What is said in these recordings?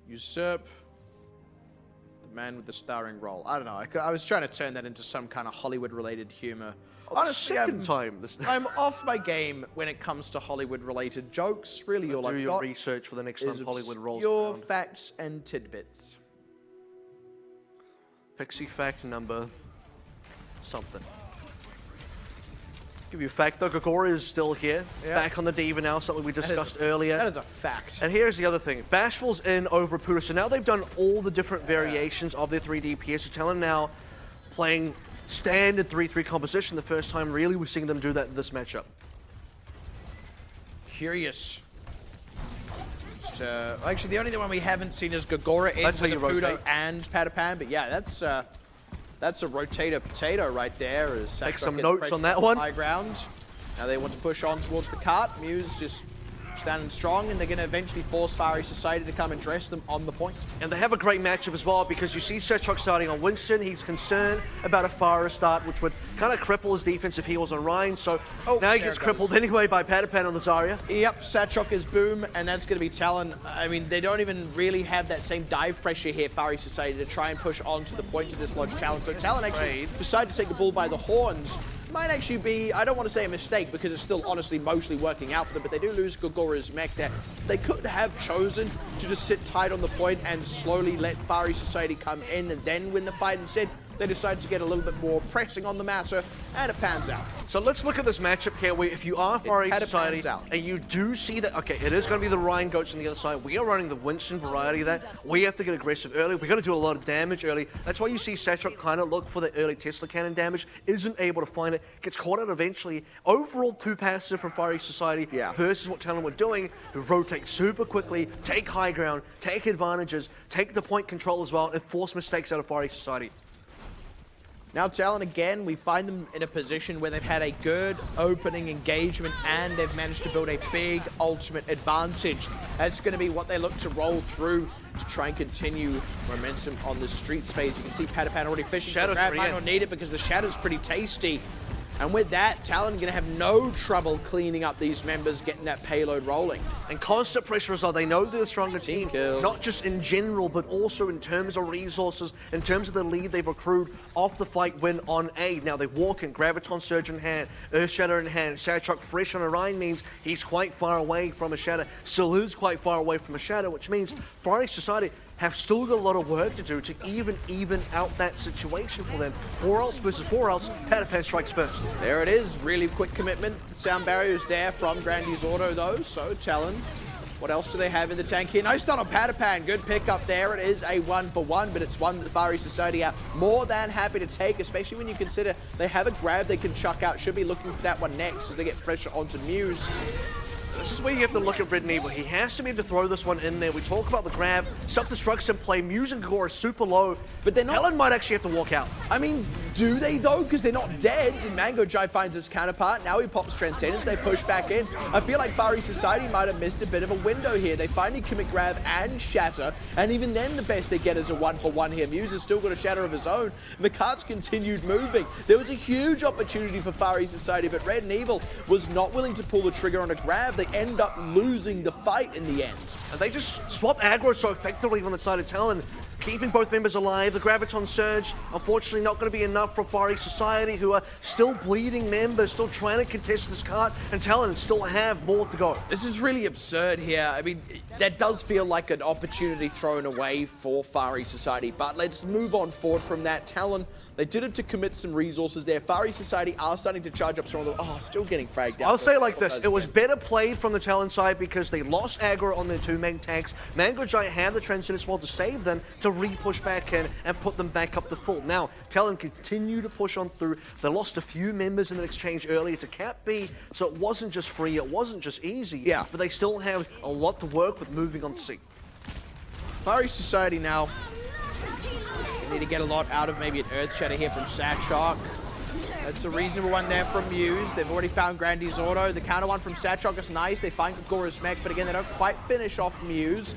Usurp. The man with the starring role. I don't know. I was trying to turn that into some kind of Hollywood-related humor. Honestly, I'm off my game when it comes to Hollywood-related jokes. Really, all I've got do your research for the next time Hollywood rolls your around. facts and tidbits. Pixie fact number something. Give you a fact though, Gogora is still here, back on the Diva now, something we discussed earlier. That is a fact. And here's the other thing, Bashful's in over Puda, so now they've done all the different variations of their 3 DPS. So Talon now playing standard 3-3 composition, the first time really we're seeing them do that in this matchup. Curious. Actually, the only one we haven't seen is Gogora in with the Puda and Patapan, but yeah, that's a rotator potato right there. As take some notes on that one. High ground. Now they want to push on towards the cart. Muse just standing strong, and they're going to eventually force Fiery Society to come and dress them on the point. And they have a great matchup as well, because you see Sechok starting on Winston. He's concerned about a Fire start, which would kind of cripple his defense if he was on Ryan. So now he gets crippled anyway by Patapan on the Zarya. Yep, Sechok is boom, and that's going to be Talon. I mean, they don't even really have that same dive pressure here, Fiery Society, to try and push on to the point to dislodge Talon. So Talon actually decided to take the bull by the horns. Might actually be, I don't want to say a mistake, because it's still honestly mostly working out for them, but they do lose Gogora's mech there. They could have chosen to just sit tight on the point and slowly let Fiery Society come in and then win the fight. Instead, they decided to get a little bit more pressing on the matter, and it pans out. So let's look at this matchup here, where if you are Fiery Society, and you do see that, okay, it is going to be the Ryan Goats on the other side. We are running the Winston variety of that. We have to get aggressive early. We're going to do a lot of damage early. That's why you see Sechok kind of look for the early Tesla cannon damage, isn't able to find it, gets caught out eventually. Overall, too passive from Fiery Society versus what Talon were doing, who rotate super quickly, take high ground, take advantages, take the point control as well, and force mistakes out of Fiery Society. Now Talon, again, we find them in a position where they've had a good opening engagement and they've managed to build a big ultimate advantage. That's going to be what they look to roll through to try and continue momentum on the street phase. You can see Patapan already fishing. Shadow might not need it because the Shadow's pretty tasty. And with that, Talon going to have no trouble cleaning up these members, getting that payload rolling. And constant pressure as well. They know they're a stronger team, not just in general, but also in terms of resources, in terms of the lead they've accrued off the fight win on A. Now they walk in, Graviton Surge in hand, Earth Shatter in hand. Sechok fresh on Orion means he's quite far away from a Shatter. Salu's quite far away from a Shatter, which means Fiery Society have still got a lot of work to do to even out that situation for them. 4 ults versus 4 ults, Patapan strikes first. There it is, really quick commitment. The sound barrier is there from Grandy's auto though, so Talon, what else do they have in the tank here? Nice stun on Patapan, good pick up there. It is a 1-for-1, but it's one that the Fiery Society are more than happy to take, especially when you consider they have a grab they can chuck out. Should be looking for that one next as they get pressure onto Muse. This is where you have to look at Red and Evil. He has to be able to throw this one in there. We talk about the grab, self-destructs in play. Muse and Gogora are super low, but they're not. Talon might actually have to walk out. I mean, do they though? Because they're not dead. And Mango Jai finds his counterpart. Now he pops Transcendence. They push back in. I feel like Fiery Society might have missed a bit of a window here. They finally commit grab and shatter, and even then the best they get is a 1-for-1 here. Muse has still got a shatter of his own. The carts continued moving. There was a huge opportunity for Fiery Society, but Red and Evil was not willing to pull the trigger on a grab. They end up losing the fight in the end. And they just swap aggro so effectively on the side of Talon, keeping both members alive. The Graviton Surge, unfortunately not going to be enough for Fiery Society, who are still bleeding members, still trying to contest this card, and Talon still have more to go. This is really absurd here. I mean, that does feel like an opportunity thrown away for Fiery Society, but let's move on forward from that. Talon, they did it to commit some resources there. Fiery Society are starting to charge up some of them. Oh, still getting fragged out. I'll say it like this. It was better played from the Talon side because they lost aggro on their 2 main tanks. Mango Giant had the Transcendence Wall to save them, to re-push back in and put them back up to full. Now, Talon continue to push on through. They lost a few members in the exchange earlier to Cap B, so it wasn't just free, it wasn't just easy. Yeah. But they still have a lot to work with moving on to C. Fiery Society now need to get a lot out of maybe an Earth Shatter here from Sechok. That's a reasonable one there from Muse. They've already found Grandy's auto. The counter one from Sechok is nice. They find Gogora's mech, but again, they don't quite finish off Muse.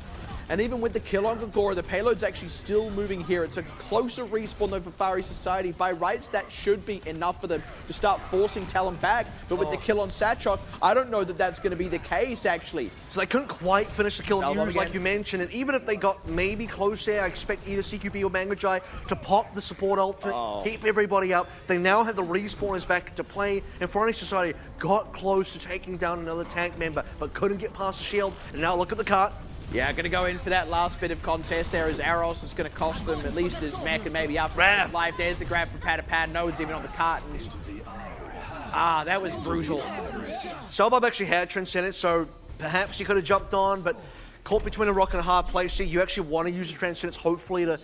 And even with the kill on Gagora, the payload's actually still moving here. It's a closer respawn though for Far East Society. By rights, that should be enough for them to start forcing Talon back. But with the kill on Satchok, I don't know that that's going to be the case, actually. So they couldn't quite finish the kill use, like you mentioned. And even if they got maybe close there, I expect either CQB or Mangajai to pop the support ultimate, keep everybody up. They now have the respawners back into play. And Far East Society got close to taking down another tank member, but couldn't get past the shield. And now look at the cart. Yeah, going to go in for that last bit of contest there as Aros is going to cost them at least this mech and maybe after his life. There's the grab from Patapan. No one's even on the cart. And that was brutal. Selbub actually had Transcendence, so perhaps he could have jumped on, but caught between a rock and a hard place here. You actually want to use the Transcendence, hopefully, to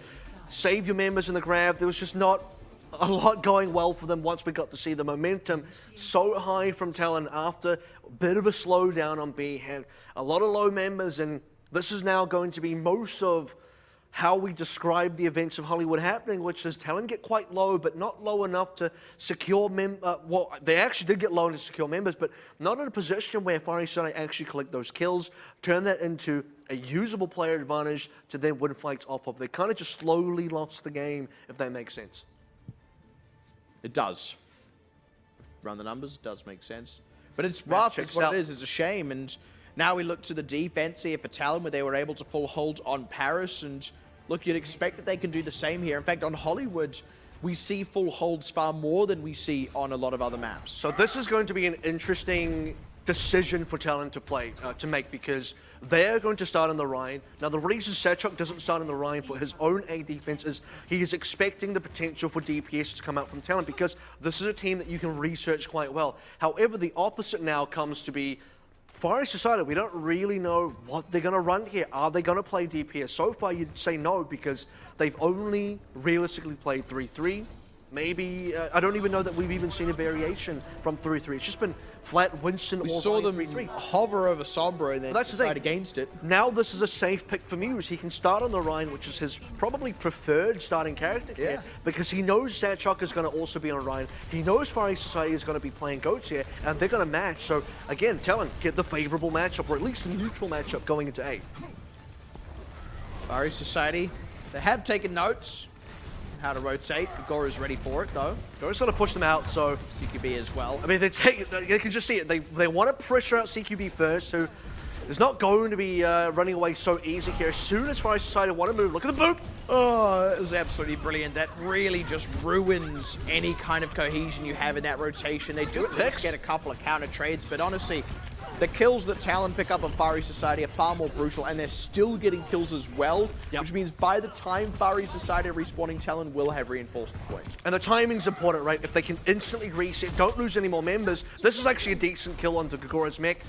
save your members in the grab. There was just not a lot going well for them once we got to see the momentum so high from Talon after a bit of a slowdown on B. Had a lot of low members, and this is now going to be most of how we describe the events of Hollywood happening, which is Talon get quite low, but not low enough to secure well, they actually did get low enough to secure members, but not in a position where Far East Society actually collect those kills, turn that into a usable player advantage to then win fights off of. They kind of just slowly lost the game, if that makes sense. It does. Run the numbers, it does make sense. But it's rough, it's what it is, it's a shame. And now we look to the defense here for Talon, where they were able to full hold on Paris. And look, you'd expect that they can do the same here. In fact, on Hollywood, we see full holds far more than we see on a lot of other maps. So this is going to be an interesting decision for Talon to make, because they're going to start on the Rhine. Now, the reason Satchok doesn't start on the Rhine for his own A defense is he is expecting the potential for DPS to come out from Talon, because this is a team that you can research quite well. However, the opposite now comes to be Far East Society. We don't really know what they're going to run here. Are they going to play DPS? So far, you'd say no, because they've only realistically played 3-3. Maybe, I don't even know that we've even seen a variation from 3-3. It's just been flat Winston. We saw them hover over Sombra and then decide against it. Now this is a safe pick for Muse. He can start on the Rhine, which is his probably preferred starting character here, because he knows Satchok is going to also be on Rhine. He knows Far East Society is going to be playing Goats here, and they're going to match. So again, Talon get the favorable matchup, or at least the neutral matchup going into A. Far East Society, they have taken notes how to rotate. Gagora's ready for it, though. Gagora's going to push them out, so CQB as well. I mean, they can just see it. They want to pressure out CQB first, who is not going to be running away so easy here. As soon as Far East Society want to move, look at the boop! Oh, that was absolutely brilliant. That really just ruins any kind of cohesion you have in that rotation. They do at least get a couple of counter trades, but honestly, the kills that Talon pick up on Far East Society are far more brutal, and they're still getting kills as well, which means by the time Far East Society are respawning, Talon will have reinforced the point. And the timing's important, right? If they can instantly reset, don't lose any more members. This is actually a decent kill onto Gagora's mech.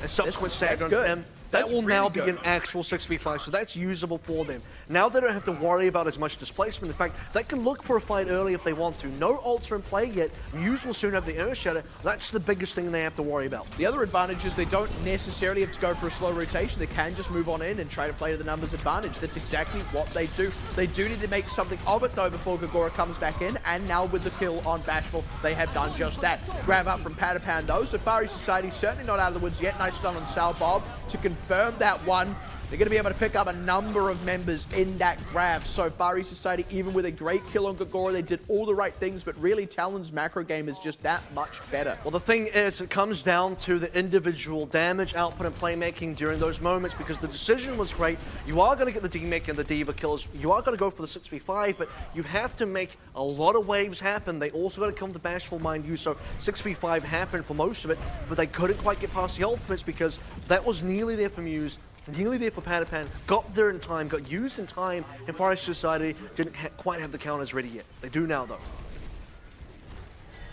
A subsequent stagger onto them. That will now be an actual 6v5, so that's usable for them. Now they don't have to worry about as much displacement. In fact, they can look for a fight early if they want to. No ults are in play yet. Muse will soon have the Earth Shatter. That's the biggest thing they have to worry about. The other advantage is they don't necessarily have to go for a slow rotation. They can just move on in and try to play to the numbers advantage. That's exactly what they do. They do need to make something of it, though, before Gagora comes back in. And now with the kill on Bashful, they have done just that. Grab up from Patapan, though. So Far East Society certainly not out of the woods yet. Nice stun on Selbub to confirm that one. They're going to be able to pick up a number of members in that grab. So Far East Society, even with a great kill on Gagora, they did all the right things, but really Talon's macro game is just that much better. Well, the thing is, it comes down to the individual damage, output, and playmaking during those moments, because the decision was great. You are going to get the D-Mech and the Diva kills. You are going to go for the 6v5, but you have to make a lot of waves happen. They also got to come to Bashful, mind you, so 6v5 happened for most of it, but they couldn't quite get past the ultimates because that was nearly there for Muse. Nearly there for Patapan, got there in time, got used in time, and Far East Society didn't quite have the counters ready yet. They do now, though.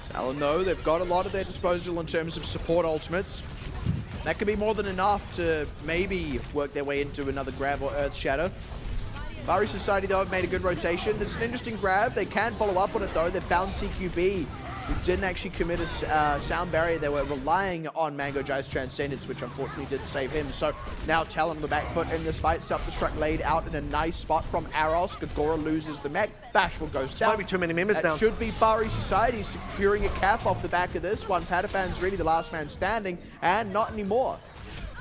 Talon, though, they've got a lot at their disposal in terms of support ultimates. That could be more than enough to maybe work their way into another grab or Earth Shadow. Far East Society, though, have made a good rotation. It's an interesting grab. They can follow up on it, though. They've found CQB, who didn't actually commit a sound barrier. They were relying on Mangajai's Transcendence, which unfortunately didn't save him. So now Talon on the back foot in this fight. Self-destruct laid out in a nice spot from Aros. Gagora loses the mech. Bashful goes down. Might be too many members down. Should be Far East Society securing a cap off the back of this one. Patapan's really the last man standing, and not anymore.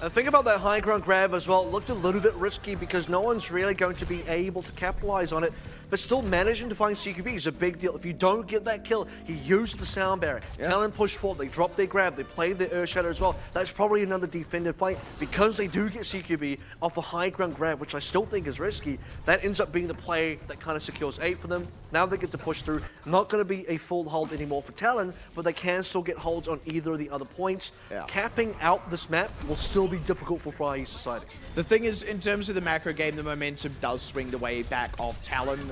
And think about that high ground grab as well. It looked a little bit risky because no one's really going to be able to capitalize on it. But still managing to find CQB is a big deal. If you don't get that kill, he used the sound barrier. Talon pushed forward, they dropped their grab, they played their Earth Shatter as well. That's probably another defended fight. Because they do get CQB off the high ground grab, which I still think is risky, that ends up being the play that kind of secures 8 for them. Now they get to push through. Not going to be a full hold anymore for Talon, but they can still get holds on either of the other points. Capping out this map will still be difficult for Far East Society. The thing is, in terms of the macro game, the momentum does swing the way back of Talon.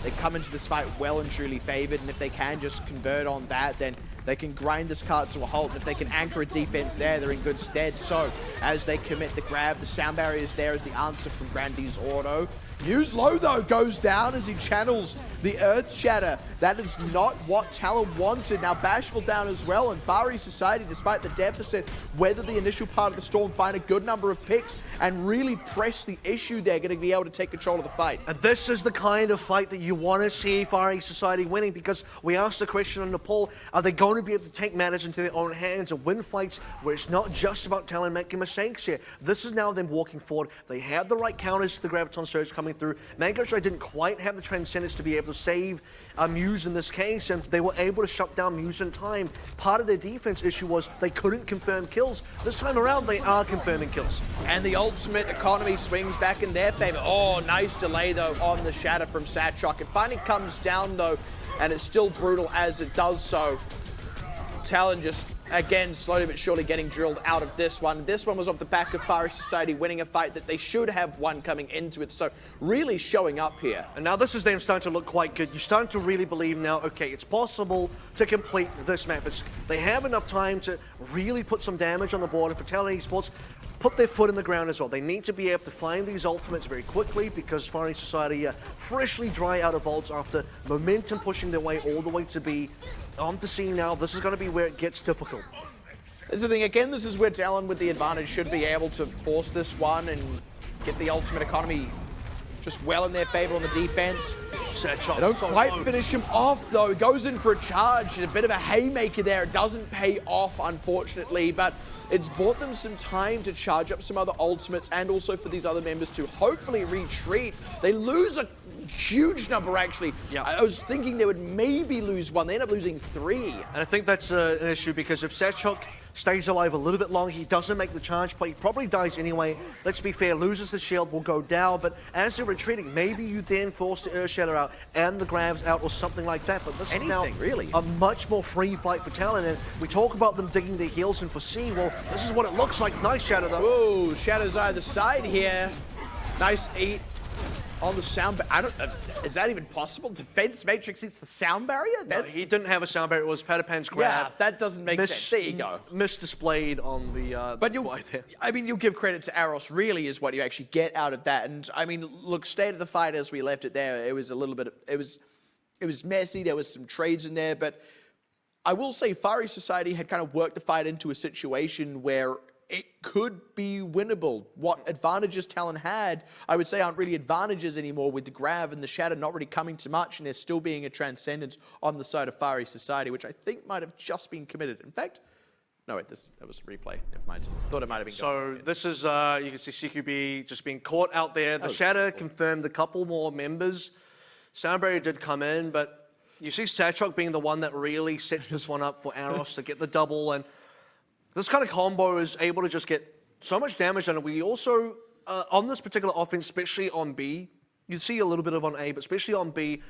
They come into this fight well and truly favored, and if they can just convert on that, then they can grind this card to a halt. And if they can anchor a defense there, they're in good stead. So, as they commit the grab, the sound barrier is there as the answer from Grandy's auto. Muse low, though, goes down as he channels the Earth Shatter. That is not what Talon wanted. Now, Bashful down as well, and Far East Society, despite the deficit, weather the initial part of the storm, find a good number of picks, and really press the issue. They're going to be able to take control of the fight. And this is the kind of fight that you want to see Far East Society winning, because we asked the question on the poll, are they going to be able to take matters into their own hands and win fights where it's not just about Talon making mistakes here? This is now them walking forward. They have the right counters to the Graviton Surge coming through. Mangotra didn't quite have the Transcendence to be able to save Muse in this case, and they were able to shut down Muse in time. Part of their defense issue was they couldn't confirm kills. This time around, they are confirming kills. And the ultimate economy swings back in their favor. Oh, nice delay, though, on the Shatter from Satchok. It finally comes down, though, and it's still brutal as it does so. Talon just, again, slowly but surely getting drilled out of this one. This one was off the back of Far East Society winning a fight that they should have won coming into it. So really showing up here. And now this is them starting to look quite good. You're starting to really believe now, okay, it's possible to complete this map. They have enough time to really put some damage on the board. And for Talon Esports, put their foot in the ground as well. They need to be able to find these ultimates very quickly, because Far East Society freshly dry out of ults after momentum pushing their way all the way to B. On to C now. This is going to be where it gets difficult. That's the thing. Again, this is where Talon with the advantage should be able to force this one and get the ultimate economy just well in their favor on the defense. They don't quite finish him off, though. He goes in for a charge and a bit of a haymaker there. It doesn't pay off, unfortunately, but it's bought them some time to charge up some other ultimates, and also for these other members to hopefully retreat. They lose a huge number, actually. I was thinking they would maybe lose one. They end up losing 3. And I think that's an issue, because if Satchok stays alive a little bit longer, he doesn't make the charge play, he probably dies anyway. Let's be fair, loses the shield, will go down, but as they're retreating, maybe you then force the Earth Shatter out and the grabs out or something like that. But this is now really a much more free fight for Talon, and we talk about them digging their heels in for C. Well, this is what it looks like. Nice Shatter, though. Whoa, Shadow's either side here. Nice eat on the sound barrier. Is that even possible? Defense Matrix eats the sound barrier? No, he didn't have a sound barrier. It was Patapan's grab. Yeah, that doesn't make sense. There you go. Misdisplayed on the but you'll give credit to Aros, really, is what you actually get out of that. And I mean, look, state of the fight as we left it there, it was a little bit, it was messy. There was some trades in there, but I will say Far East Society had kind of worked the fight into a situation where it could be winnable. What advantages Talon had, I would say, aren't really advantages anymore, with the grab and the Shatter not really coming to much, and there still being a Transcendence on the side of Far East Society, which I think might have just been committed. In fact, no, wait, that was a replay. Never mind. Thought it might have been. So this is, you can see CQB just being caught out there. The Shatter confirmed a couple more members. Sound barrier did come in, but you see Satchok being the one that really sets this one up for Aros to get the double, and this kind of combo is able to just get so much damage done. And we also, on this particular offense, especially on B, you see a little bit of on A, but especially on B,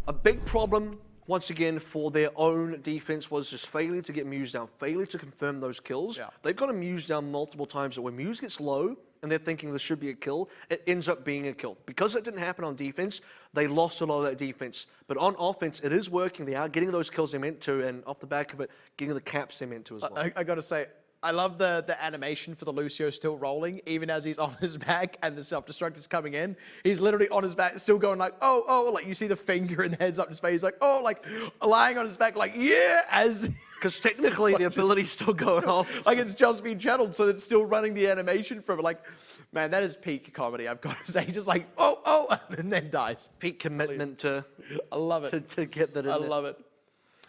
a big problem, once again, for their own defense was just failure to get Muse down, failure to confirm those kills. They've got a Muse down multiple times, and when Muse gets low, and they're thinking this should be a kill, it ends up being a kill. Because it didn't happen on defense, they lost a lot of that defense. But on offense, it is working. They are getting those kills they meant to, and off the back of it, getting the caps they meant to as well. I gotta say, I love the animation for the Lucio still rolling, even as he's on his back and the self-destruct is coming in. He's literally on his back, still going like, oh, like you see the finger and the heads up his face, like, oh, like lying on his back, like, yeah, as... Because technically the ability's still going off. Like it's just been channeled, so it's still running the animation from it. Like, man, that is peak comedy, I've got to say. Just like, oh, and then dies. Peak commitment to... I love it. To get that in I love it.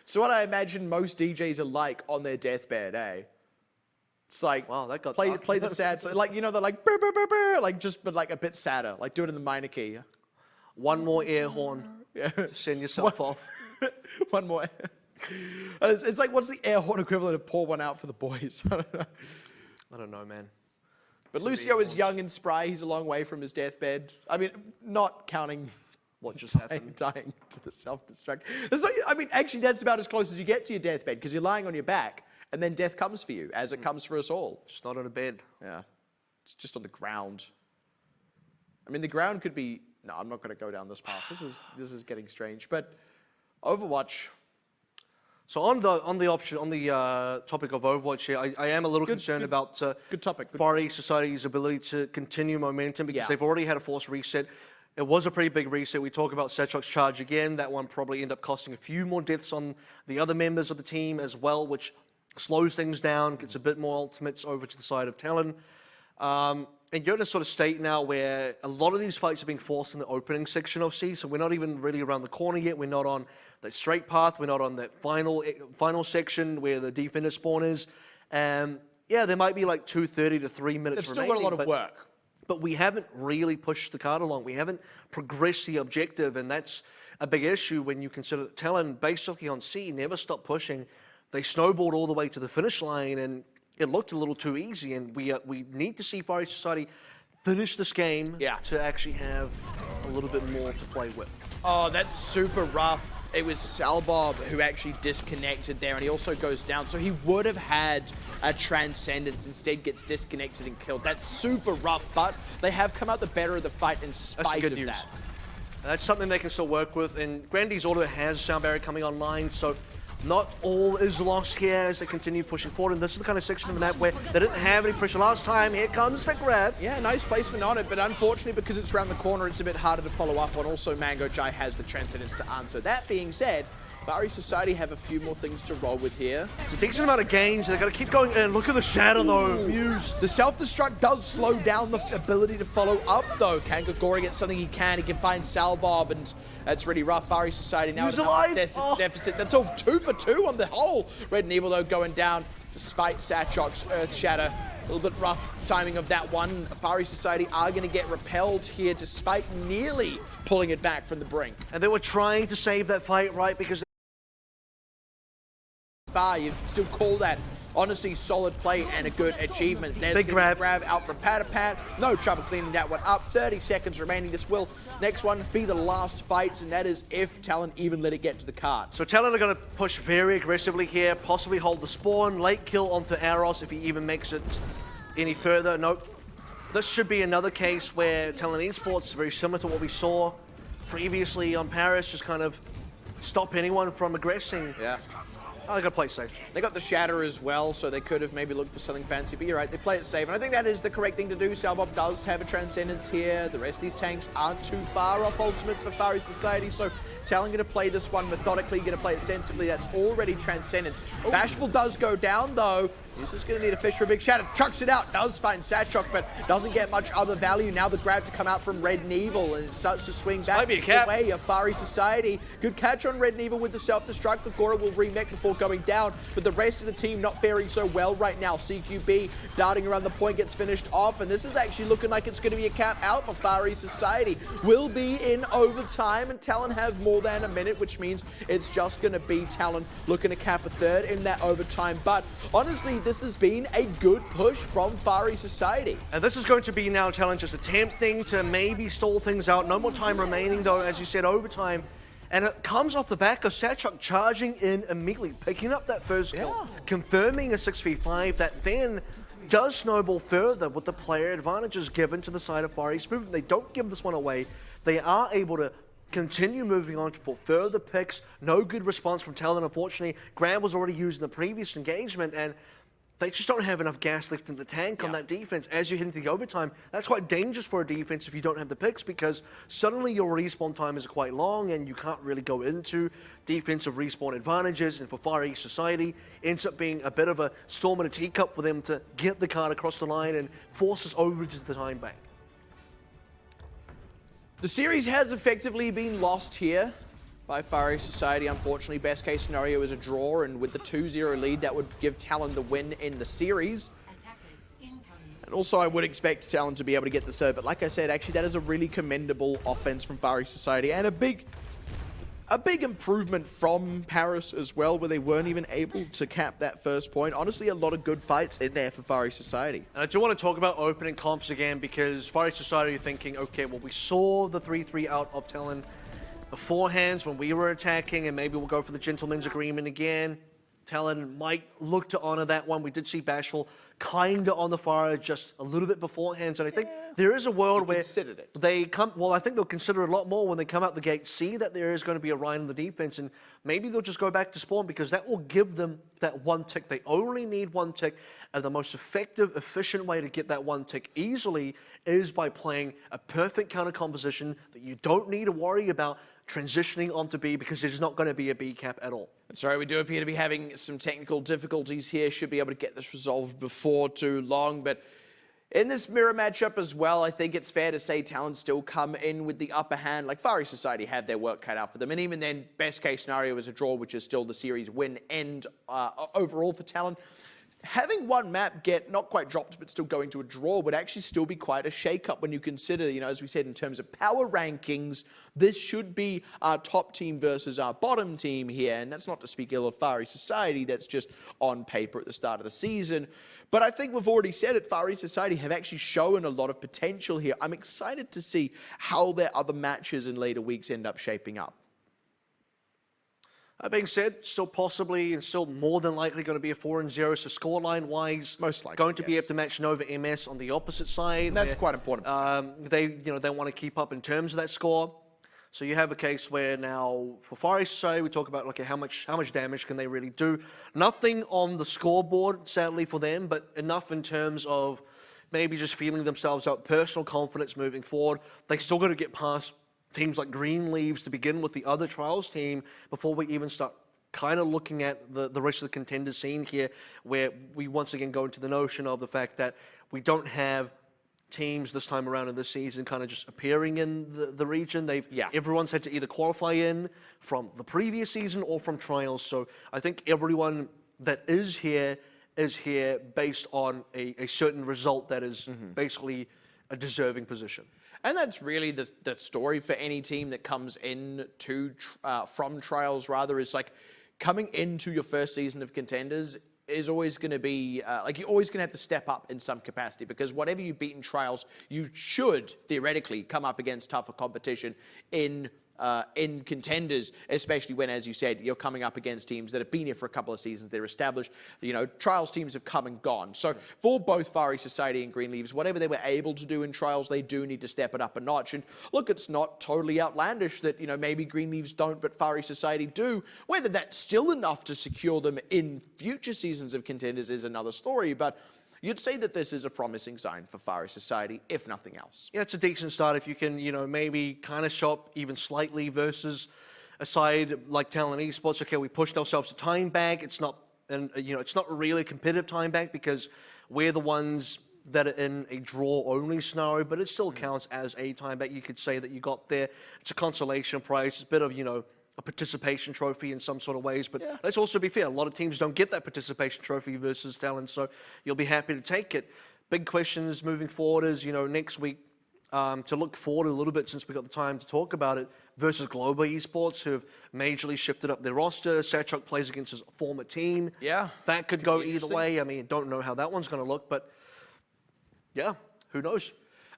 So what I imagine most DJs are like on their deathbed, eh? It's like, wow, that got play the sad, like, you know, they're like, brr, brr, brr, brr, like, just, but like a bit sadder. Like, do it in the minor key. One more air horn. Yeah. To send yourself off. One more. It's like, what's the air horn equivalent of pour one out for the boys? I don't know, man. But Lucio is young and spry. He's a long way from his deathbed. I mean, not counting what just happened. Dying to the self-destruct. Like, I mean, actually, that's about as close as you get to your deathbed, because you're lying on your back, and then death comes for you, as it comes for us all. Just not on a bed. Yeah. It's just on the ground. I mean, the ground could be... No, I'm not going to go down this path. This is getting strange. But Overwatch... So on the topic of Overwatch here, I am a little concerned about good topic. Far East Society's ability to continue momentum, because they've already had a forced reset. It was a pretty big reset. We talk about Satchok's charge again. That one probably ended up costing a few more deaths on the other members of the team as well, which slows things down, gets a bit more ultimates over to the side of Talon. And you're in a sort of state now where a lot of these fights are being forced in the opening section of C, so we're not even really around the corner yet. We're not on that straight path. We're not on that final section where the defender spawn is. Yeah, there might be like 2:30 to 3 minutes They've still remaining, got a lot of work. But we haven't really pushed the card along. We haven't progressed the objective, and that's a big issue when you consider that Talon, basically on C, never stopped pushing. They snowballed all the way to the finish line, and it looked a little too easy, and we need to see Far East Society finish this game to actually have a little bit more to play with. Oh, that's super rough. It was Salbob who actually disconnected there, and he also goes down. So he would have had a Transcendence, instead gets disconnected and killed. That's super rough, but they have come out the better of the fight in spite of that. That's something they can still work with, and Grandy's auto has Sound Barrier coming online, so not all is lost here as they continue pushing forward. And this is the kind of section of the map where they didn't have any pressure last time. Here comes the grab. Yeah, nice placement on it, but unfortunately, because it's around the corner, it's a bit harder to follow up on. Also, Mango Jai has the Transcendence to answer. That being said, Far East Society have a few more things to roll with here. It's a decent amount of gains. They've got to keep going in. Look at the shadow, though. Muse. The self-destruct does slow down the ability to follow up, though. Kangagori gets something he can. He can find Salbob, and that's really rough. Far East Society now Who's alive? Deficit. That's all 2 for 2 on the whole. Red and Evil, though, going down despite Satchok's Earth Shatter. A little bit rough timing of that one. Far East Society are going to get repelled here despite nearly pulling it back from the brink. And they were trying to save that fight, right? Because you still call that honestly solid play and a good achievement. There's big grab out from Patapat. No trouble cleaning that one up. 30 seconds remaining. This will, next one, be the last fight, and that is if Talon even let it get to the card. So Talon are going to push very aggressively here, possibly hold the spawn, late kill onto Aros if he even makes it any further. Nope. This should be another case where Talon Esports, very similar to what we saw previously on Paris, just kind of stop anyone from aggressing. Yeah. Oh, they got to play safe. They got the Shatter as well, so they could have maybe looked for something fancy, but you're right, they play it safe, and I think that is the correct thing to do. Salbob does have a Transcendence here. The rest of these tanks aren't too far off ultimates for Far East Society, so Talon going to play this one methodically, going to play it sensibly. That's already Transcendence. Ooh. Bashful does go down, though. He's just going to need a fish for a big shatter. Chucks it out, does find Satchok, but doesn't get much other value. Now the grab to come out from Red and Evil, and it starts to swing back the way of Far East Society. Good catch on Red and Evil with the self-destruct. The Gora will remake before going down, but the rest of the team not faring so well right now. CQB darting around the point gets finished off, and this is actually looking like it's going to be a cap out for Far East Society. Will be in overtime, and Talon have more than a minute, which means it's just going to be Talon looking to cap a third in that overtime. But honestly, this has been a good push from Far East Society. And this is going to be now Talon just attempting to maybe stall things out. No more time remaining, though, as you said, overtime. And it comes off the back of Satchok charging in immediately, picking up that first kill, confirming a 6v5 that then does snowball further with the player advantages given to the side of Far East Movement. They don't give this one away. They are able to continue moving on for further picks. No good response from Talon, unfortunately. Graham was already used in the previous engagement, and they just don't have enough gas left in the tank on that defense as you hit into the overtime. That's quite dangerous for a defense if you don't have the picks, because suddenly your respawn time is quite long and you can't really go into defensive respawn advantages. And for Far East Society, ends up being a bit of a storm in a teacup for them to get the card across the line and force us over to the time bank. The series has effectively been lost here by Far East Society. Unfortunately, best case scenario is a draw, and with the 2-0 lead, that would give Talon the win in the series. And also, I would expect Talon to be able to get the third. But like I said, actually, that is a really commendable offense from Far East Society. And a big improvement from Paris as well, where they weren't even able to cap that first point. Honestly, a lot of good fights in there for Far East Society. And I do want to talk about opening comps again, because Far East Society are thinking, okay, well, we saw the 3-3 out of Talon beforehand when we were attacking, and maybe we'll go for the gentleman's agreement again. Talon might look to honor that one. We did see Bashful kind of on the fire just a little bit beforehand, and I think there is a world where they come. Well, I think they'll consider it a lot more when they come out the gate, see that there is going to be a Ryan in the defense, and maybe they'll just go back to spawn, because that will give them that one tick. They only need one tick, and the most effective, efficient way to get that one tick easily is by playing a perfect counter composition that you don't need to worry about transitioning onto B, because there's not going to be a B cap at all. Sorry, we do appear to be having some technical difficulties here. Should be able to get this resolved before too long. But in this mirror matchup as well, I think it's fair to say Talon still come in with the upper hand. Like, Far East Society have their work cut out for them. And even then, best case scenario is a draw, which is still the series win end overall for Talon. Having one map get not quite dropped, but still going to a draw would actually still be quite a shake-up when you consider, you know, as we said, in terms of power rankings, this should be our top team versus our bottom team here. And that's not to speak ill of Far East Society. That's just on paper at the start of the season. But I think we've already said it, Far East Society have actually shown a lot of potential here. I'm excited to see how their other matches in later weeks end up shaping up. That being said, still possibly and still more than likely going to be a 4-0. So scoreline-wise, most likely going to be able to match Nova MS on the opposite side. And that's quite important. They want to keep up in terms of that score. So you have a case where now for Far East Society, we talk about, okay, how much damage can they really do? Nothing on the scoreboard, sadly for them, but enough in terms of maybe just feeling themselves out, personal confidence moving forward. They still got to get past teams like Green Leaves to begin with, the other Trials team, before we even start kind of looking at the rest of the contender scene here, where we once again go into the notion of the fact that we don't have teams this time around in this season kind of just appearing in the region. Everyone's had to either qualify in from the previous season or from Trials. So I think everyone that is here based on a certain result that is basically a deserving position. And that's really the story for any team that comes in from Trials, rather, is like coming into your first season of Contenders is always going to be, you're always going to have to step up in some capacity, because whatever you beat in Trials, you should theoretically come up against tougher competition in Contenders, especially when, as you said, you're coming up against teams that have been here for a couple of seasons, they're established. You know, Trials teams have come and gone. So for both Far East Society and Green Leaves, whatever they were able to do in Trials, they do need to step it up a notch. And look, it's not totally outlandish that, you know, maybe Green Leaves don't, but Far East Society do. Whether that's still enough to secure them in future seasons of Contenders is another story, but you'd say that this is a promising sign for Far East Society, if nothing else. Yeah, it's a decent start if you can, maybe kind of shop even slightly versus a side like Talon Esports. Okay, we pushed ourselves to time back. It's not, it's not really a competitive time back, because we're the ones that are in a draw-only scenario, but it still counts as a time back. You could say that you got there. It's a consolation prize. It's a bit of, a participation trophy in some sort of ways, but let's also be fair. A lot of teams don't get that participation trophy versus Talon, so you'll be happy to take it. Big questions moving forward is, next week, to look forward a little bit, since we got the time to talk about it, versus Global Esports, who have majorly shifted up their roster. Sachok plays against his former team. Yeah. That could go either way. I mean, don't know how that one's going to look, but yeah, who knows?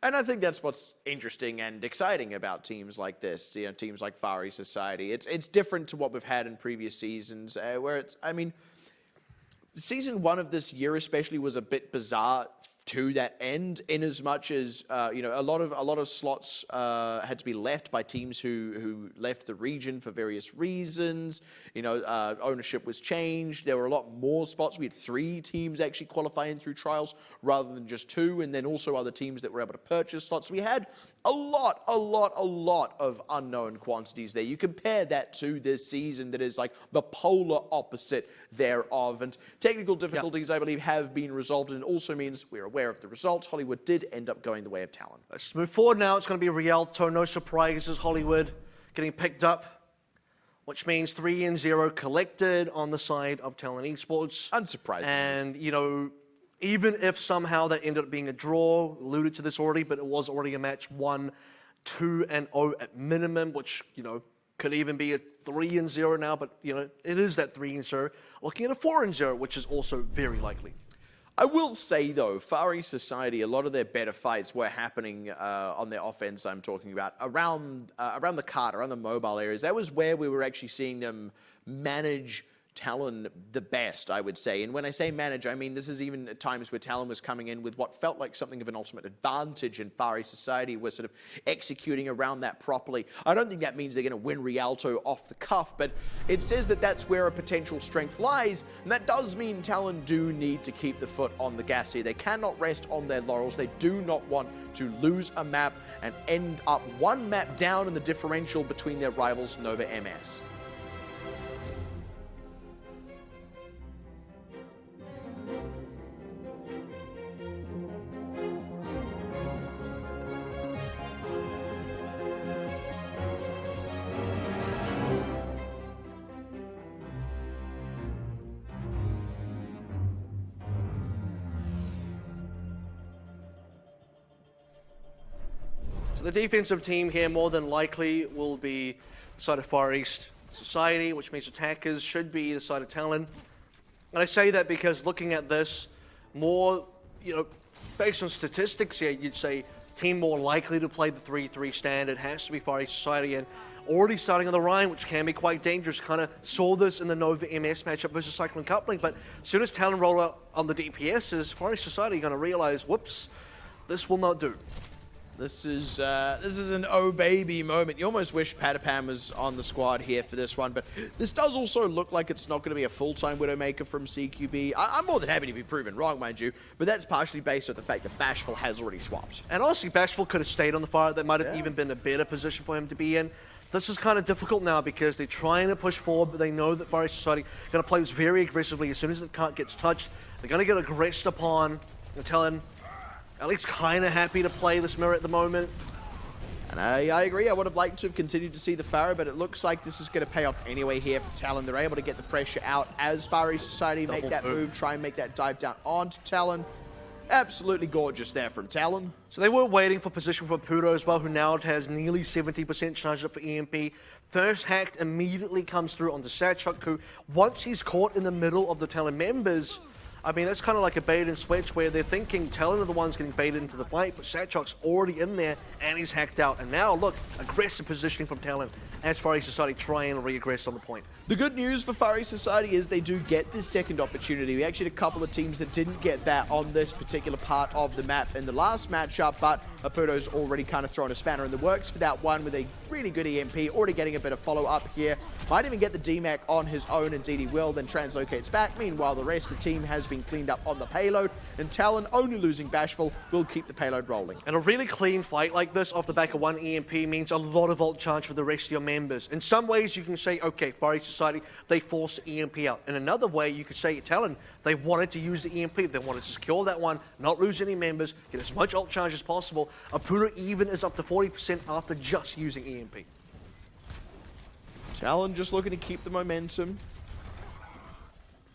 And I think that's what's interesting and exciting about teams like this, teams like Far East Society. It's different to what we've had in previous seasons, where season one of this year especially was a bit bizarre to that end, in as much as a lot of slots had to be left by teams who left the region for various reasons. Ownership was changed. There were a lot more spots. We had 3 teams actually qualifying through Trials rather than just 2, and then also other teams that were able to purchase slots. We had a lot of unknown quantities there. You compare that to this season that is like the polar opposite thereof. And technical difficulties, I believe, have been resolved, and it also means we're aware of the results. Hollywood did end up going the way of Talon. Let's move forward now. It's going to be Rialto. No surprises. Hollywood getting picked up, which means 3-0 collected on the side of Talon Esports. Unsurprising. And, Even if somehow that ended up being a draw, alluded to this already, but it was already a match 1-2-0 at minimum, which, you know, could even be a 3-0 now, but, you know, it is that 3-0. Looking at a 4-0, which is also very likely. I will say, though, Far East Society, a lot of their better fights were happening on their offense, I'm talking about, around the card, around the mobile areas. That was where we were actually seeing them manage Talon the best, I would say. And when I say manage, I mean this is even at times where Talon was coming in with what felt like something of an ultimate advantage, and Far East Society was sort of executing around that properly. I don't think that means they're going to win Rialto off the cuff, but it says that that's where a potential strength lies, and that does mean Talon do need to keep the foot on the gas here. They cannot rest on their laurels. They do not want to lose a map and end up one map down in the differential between their rivals Nova MS. So the defensive team here more than likely will be the side of Far East Society, which means attackers should be the side of Talon. And I say that because looking at this, more, you know, based on statistics here, you'd say team more likely to play the 3-3 standard has to be Far East Society, and already starting on the Rhine, which can be quite dangerous. Kind of saw this in the Nova MS matchup versus Cyclone Coupling, but as soon as Talon roll out on the DPSs, Far East Society are going to realize, whoops, this will not do. This is an oh baby moment. You almost wish Patapam was on the squad here for this one, but this does also look like it's not going to be a full-time Widowmaker from CQB. I'm more than happy to be proven wrong, mind you, but that's partially based on the fact that Bashful has already swapped. And honestly, Bashful could have stayed on the fire. That might have even been a better position for him to be in. This is kind of difficult now because they're trying to push forward, but they know that Far East Society are going to play this very aggressively. As soon as the cart gets touched, they're going to get aggressed upon. They're telling at least kind of happy to play this mirror at the moment. And I agree. I would have liked to have continued to see the Pharaoh, but it looks like this is going to pay off anyway here for Talon. They're able to get the pressure out as Far East Society make that move, try and make that dive down onto Talon. Absolutely gorgeous there from Talon. So they were waiting for position for Pudo as well, who now has nearly 70% charged up for EMP. First hacked immediately comes through onto Satchuk, who once he's caught in the middle of the Talon members, I mean, that's kind of like a bait and switch where they're thinking Talon are the ones getting baited into the fight, but Satchuk's already in there and he's hacked out. And now, look, aggressive positioning from Talon as Far East Society try and re-aggress on the point. The good news for Far East Society is they do get this second opportunity. We actually had a couple of teams that didn't get that on this particular part of the map in the last matchup, but Aputo's already kind of thrown a spanner in the works for that one with a really good EMP, already getting a bit of follow-up here. Might even get the DMAC on his own, indeed he will, then translocates back. Meanwhile, the rest of the team has been cleaned up on the payload, and Talon, only losing Bashful, will keep the payload rolling. And a really clean fight like this off the back of one EMP means a lot of ult charge for the rest of your members. In some ways, you can say, okay, Far East Society, they forced the EMP out. In another way, you could say, Talon, they wanted to use the EMP. They wanted to secure that one, not lose any members, get as much ult charge as possible. Aputo even is up to 40% after just using EMP. Talon just looking to keep the momentum.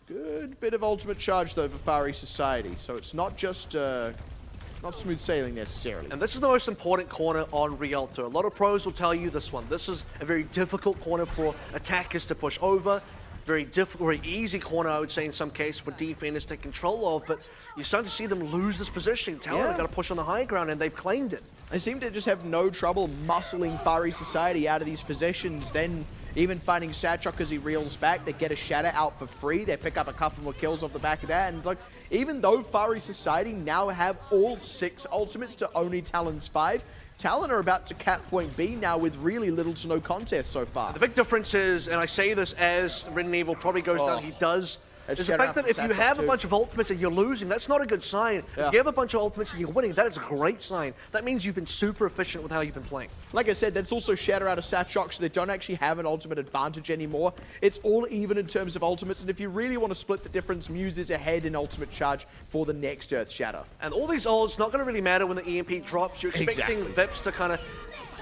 Good bit of ultimate charge, though, for Far East Society. So it's not just not smooth sailing necessarily. And this is the most important corner on Rialto. A lot of pros will tell you this one. This is a very difficult corner for attackers to push over. Very difficult, very easy corner, I would say, in some cases, for defenders to take control of. But you're starting to see them lose this positioning. Talon have got to push on the high ground, and they've claimed it. They seem to just have no trouble muscling Far East Society out of these positions. Then even finding Satchuk as he reels back, they get a shatter out for free. They pick up a couple more kills off the back of that. And look, even though Far East Society now have all 6 ultimates to only Talon's 5, Talon are about to cap point B now with really little to no contest so far. The big difference is, and I say this as Red Evil probably goes down, he does, is the fact that if you have a bunch of ultimates and you're losing, that's not a good sign. If you have a bunch of ultimates and you're winning, that is a great sign. That means you've been super efficient with how you've been playing. Like I said, that's also shatter out of Satchuk, so they don't actually have an ultimate advantage anymore. It's all even in terms of ultimates, and if you really want to split the difference, Muse is ahead in ultimate charge for the next Earth Shatter. And all these ults, not going to really matter when the EMP drops. You're expecting Vips to kind of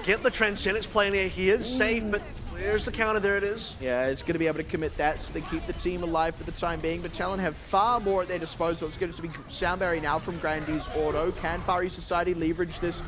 get the Transcendence play in here. He is safe, but There's the counter, there it is. Yeah, it's going to be able to commit that, so they keep the team alive for the time being. But Talon have far more at their disposal. It's going to be Soundberry now from Grandy's Auto. Can Far East Society leverage this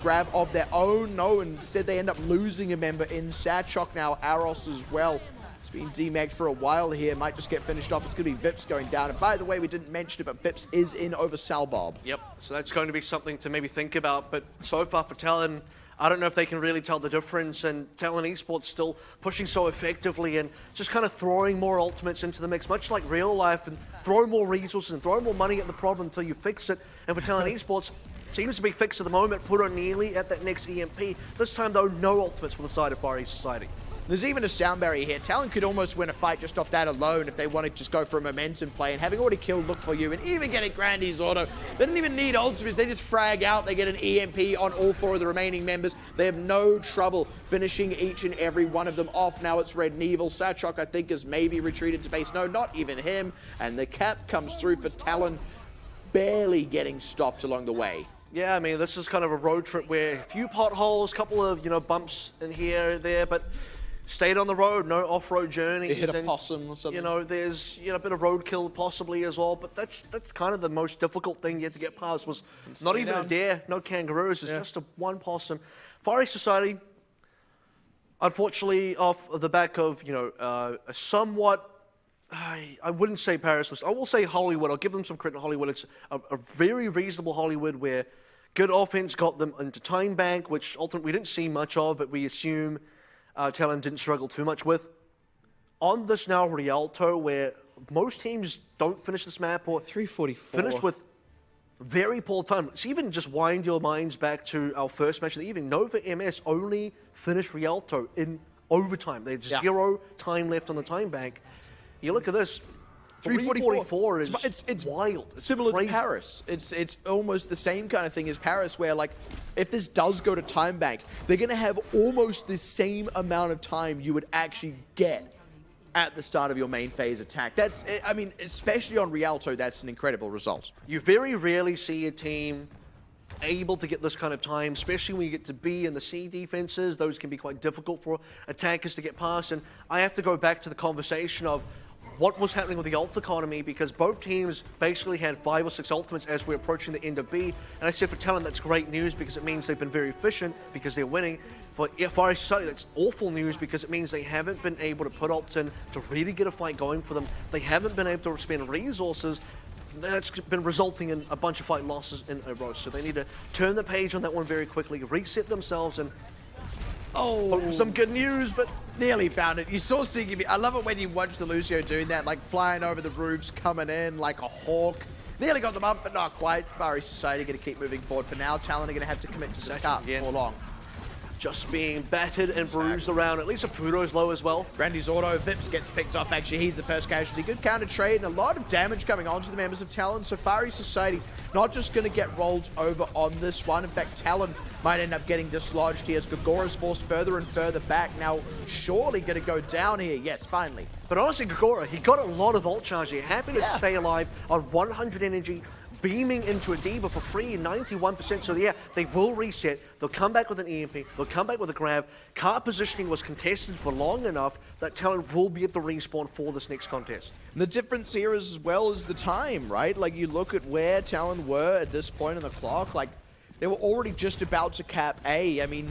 grab of their own? No, instead they end up losing a member in Sadchok now, Aros as well. It's been demagged for a while here. Might just get finished off. It's going to be Vips going down. And by the way, we didn't mention it, but Vips is in over Salbob. Yep, so that's going to be something to maybe think about. But so far for Talon, I don't know if they can really tell the difference. And Talon Esports still pushing so effectively and just kind of throwing more ultimates into the mix, much like real life, and throw more resources and throw more money at the problem until you fix it. And for Talon Esports, seems to be fixed at the moment. Put on nearly at that next EMP. This time, though, no ultimates for the side of Far East Society. There's even a sound barrier here. Talon could almost win a fight just off that alone if they wanted to just go for a momentum play. And having already killed Look For You and even getting Grandy's Auto, they didn't even need ultimates. They just frag out. They get an EMP on all 4 of the remaining members. They have no trouble finishing each and every one of them off. Now it's Red and Evil. Sadchok, I think, has maybe retreated to base. No, not even him. And the cap comes through for Talon, barely getting stopped along the way. Yeah, I mean, this is kind of a road trip where a few potholes, couple of, bumps in here or there, but stayed on the road, no off-road journey. They hit a possum or something. There's a bit of roadkill possibly as well, but that's kind of the most difficult thing you had to get past was not even a deer, no kangaroos, it's just one possum. Far East Society, unfortunately, off the back of, a somewhat, I wouldn't say Paris, I will say Hollywood. I'll give them some credit in Hollywood. It's a very reasonable Hollywood where good offense got them into time bank, which ultimately we didn't see much of, but we assume Talon didn't struggle too much with. On this now Rialto, where most teams don't finish this map or 344. finish with very poor time. Let's even just wind your minds back to our first match of the evening. Nova MS only finished Rialto in overtime. They had 0 time left on the time bank. You look at this, 344 is it's wild. It's similar crazy. to Paris. It's almost the same kind of thing as Paris, where like if this does go to time bank, they're going to have almost the same amount of time you would actually get at the start of your main phase attack. That's, I mean, especially on Rialto, that's an incredible result. You very rarely see a team able to get this kind of time, especially when you get to B and the C defenses. Those can be quite difficult for attackers to get past. And I have to go back to the conversation of what was happening with the ult economy, because both teams basically had 5 or 6 ultimates as we're approaching the end of B. And I said for Talon, that's great news because it means they've been very efficient because they're winning. For Far East Society, that's awful news because it means they haven't been able to put ults in to really get a fight going for them. They haven't been able to spend resources. That's been resulting in a bunch of fight losses in a row. So they need to turn the page on that one very quickly, reset themselves, and some good news, but nearly found it. You saw Siggy. I love it when you watch the Lucio doing that, like flying over the roofs, coming in like a hawk. Nearly got them up, but not quite. Far East Society going to keep moving forward for now. Talon are going to have to commit to this cart before long. Just being battered and bruised around. At least Apudo's low as well. Grandy's Auto, Vips gets picked off. Actually, he's the first casualty. Good counter trade and a lot of damage coming on to the members of Talon. So Far East Society not just going to get rolled over on this one. In fact, Talon might end up getting dislodged here as Gogora's forced further and further back. Now, surely going to go down here. Yes, finally. But honestly, Gogora, he got a lot of ult charge here. Happy to stay alive on 100 energy. Beaming into a Diva for free, 91%. So yeah, they will reset. They'll come back with an EMP. They'll come back with a grab. Cart positioning was contested for long enough that Talon will be able to respawn for this next contest. And the difference here is as well as the time, right? Like you look at where Talon were at this point on the clock, like they were already just about to cap A. I mean,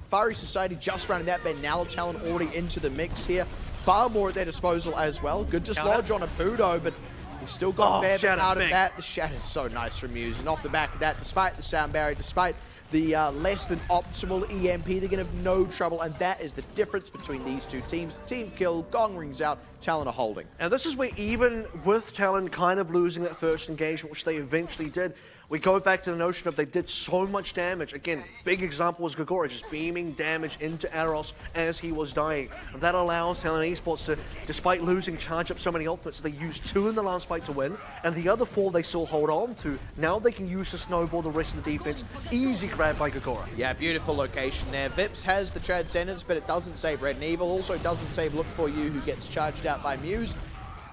Far East Society just running that bit. Now Talon already into the mix here. Far more at their disposal as well. Good dislodge on a Budo, but he's still got fair bit out of that. The shatter is so nice from Muse. And off the back of that, despite the sound barrier, despite the less than optimal EMP, they're going to have no trouble. And that is the difference between these two teams. Team kill, gong rings out, Talon are holding. And this is where even with Talon kind of losing that first engagement, which they eventually did, we go back to the notion of they did so much damage. Again, big example was Gogora just beaming damage into Aros as he was dying. And that allows Talon Esports to, despite losing, charge up so many ultimates. They used 2 in the last fight to win, and the other 4 they still hold on to. Now they can use to snowball the rest of the defense. Easy grab by Gogora. Yeah, beautiful location there. Vips has the Transcendence, but it doesn't save Red and Evil. Also doesn't save Look For You, who gets charged out by Muse.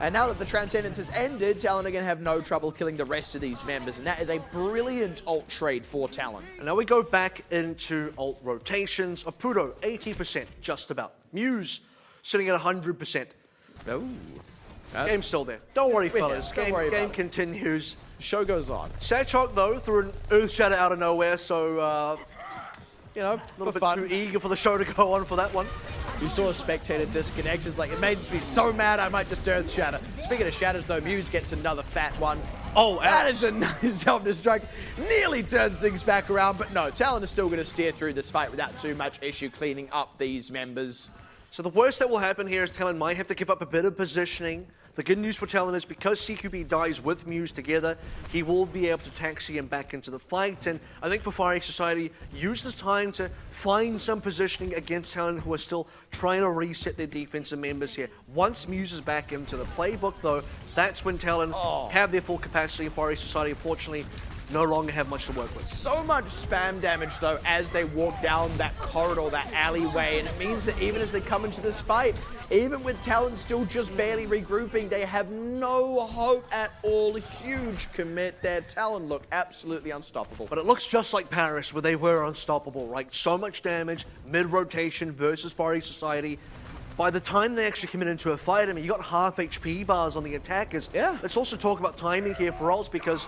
And now that the Transcendence has ended, Talon are going to have no trouble killing the rest of these members, and that is a brilliant ult trade for Talon. And now we go back into ult rotations. Apudo, 80%, just about. Muse, sitting at 100%. Oh. Game's still there. Don't worry, fellas. Game continues. The show goes on. Satchok, though, threw an Earth Shatter out of nowhere, so, you know, a little bit too eager for the show to go on for that one. You saw a spectator disconnect. It's like, it made me so mad I might just Earth Shatter. Speaking of shatters, though, Muse gets another fat one. Oh, that is a nice self-destruct. Nearly turns things back around, but no, Talon is still going to steer through this fight without too much issue cleaning up these members. So the worst that will happen here is Talon might have to give up a bit of positioning. The good news for Talon is because CQB dies with Muse together, he will be able to taxi him back into the fight. And I think for Far East Society, use this time to find some positioning against Talon, who are still trying to reset their defensive members here. Once Muse is back into the playbook, though, that's when Talon have their full capacity. Far East Society, unfortunately, no longer have much to work with. So much spam damage, though, as they walk down that corridor, that alleyway, and it means that even as they come into this fight, even with Talon still just barely regrouping, they have no hope at all. Huge commit there. Talon look absolutely unstoppable. But it looks just like Paris, where they were unstoppable, right? So much damage, mid-rotation versus Far East Society. By the time they actually come into a fight, I mean, you got half HP bars on the attackers. Yeah. Let's also talk about timing here for ults, because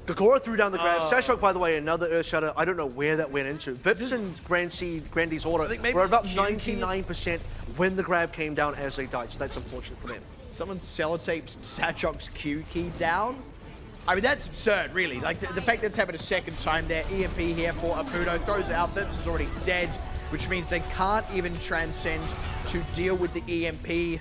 Gagora threw down the grab. Sashok, by the way, another Earth Shatter. I don't know where that went into. Vips and Grandee's order were about 99% when the grab came down as they died, so that's unfortunate for them. Someone sellotapes Sachok's Q key down? I mean, that's absurd, really. Like, the fact that it's happened a second time there. EMP here for Apudo. Throws it out. Vips is already dead, which means they can't even transcend to deal with the EMP.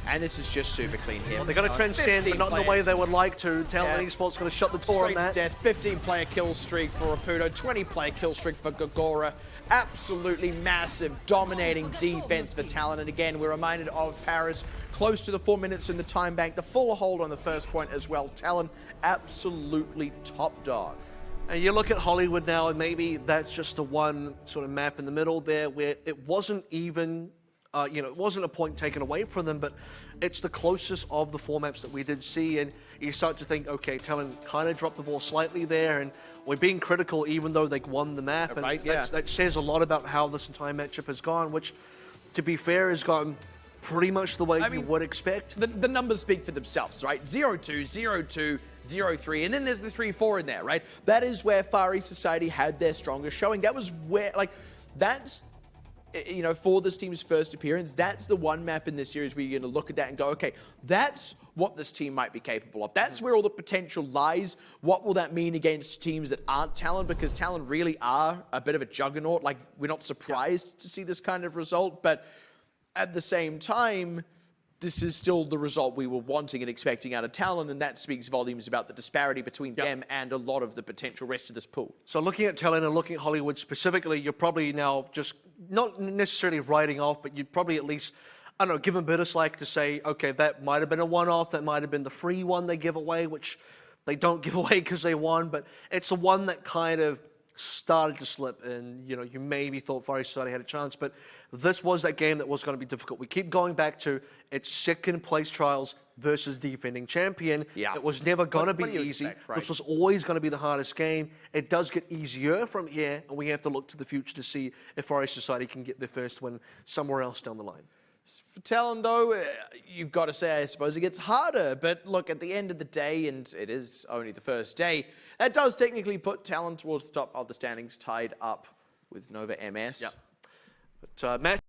And this is just super clean here. Well, they're going to transcend, but not in the way they would like to. Talon Esports going to shut the door on that. Death, 15-player kill streak for Apudo, 20-player kill streak for Gagora. Absolutely massive, dominating defense for Talon. And again, we're reminded of Paris, close to the 4 minutes in the time bank. The full hold on the first point as well. Talon, absolutely top dog. And you look at Hollywood now, and maybe that's just the one sort of map in the middle there where it wasn't even... it wasn't a point taken away from them, but it's the closest of the four maps that we did see, and you start to think, okay, Talon kind of dropped the ball slightly there, and we're being critical even though they won the map, and that says a lot about how this entire matchup has gone, which, to be fair, has gone pretty much the way you would expect. The numbers speak for themselves, right? 0-2, 0-2, 0-3, and then there's the 3-4 in there, right? That is where Far East Society had their strongest showing. That was where, that's... for this team's first appearance, that's the one map in this series where you're going to look at that and go, okay, that's what this team might be capable of. That's where all the potential lies. What will that mean against teams that aren't Talon? Because Talon really are a bit of a juggernaut. Like, we're not surprised to see this kind of result, but at the same time, this is still the result we were wanting and expecting out of Talon, and that speaks volumes about the disparity between them and a lot of the potential rest of this pool. So looking at Talon and looking at Hollywood specifically, you're probably now just not necessarily writing off, but you'd probably at least, I don't know, give them a bit of slack to say, okay, that might have been a one-off, that might have been the free one they give away, which they don't give away because they won, but it's the one that kind of started to slip, and you maybe thought Far East Society had a chance, but this was that game that was going to be difficult. We keep going back to it's second place trials versus defending champion. Yeah. It was never going to be easy. This was always going to be the hardest game. It does get easier from here, and we have to look to the future to see if Far East Society can get their first win somewhere else down the line. For Talon, though, you've got to say, I suppose it gets harder. But look, at the end of the day, and it is only the first day, that does technically put Talon towards the top of the standings, tied up with Nova MS. But Matt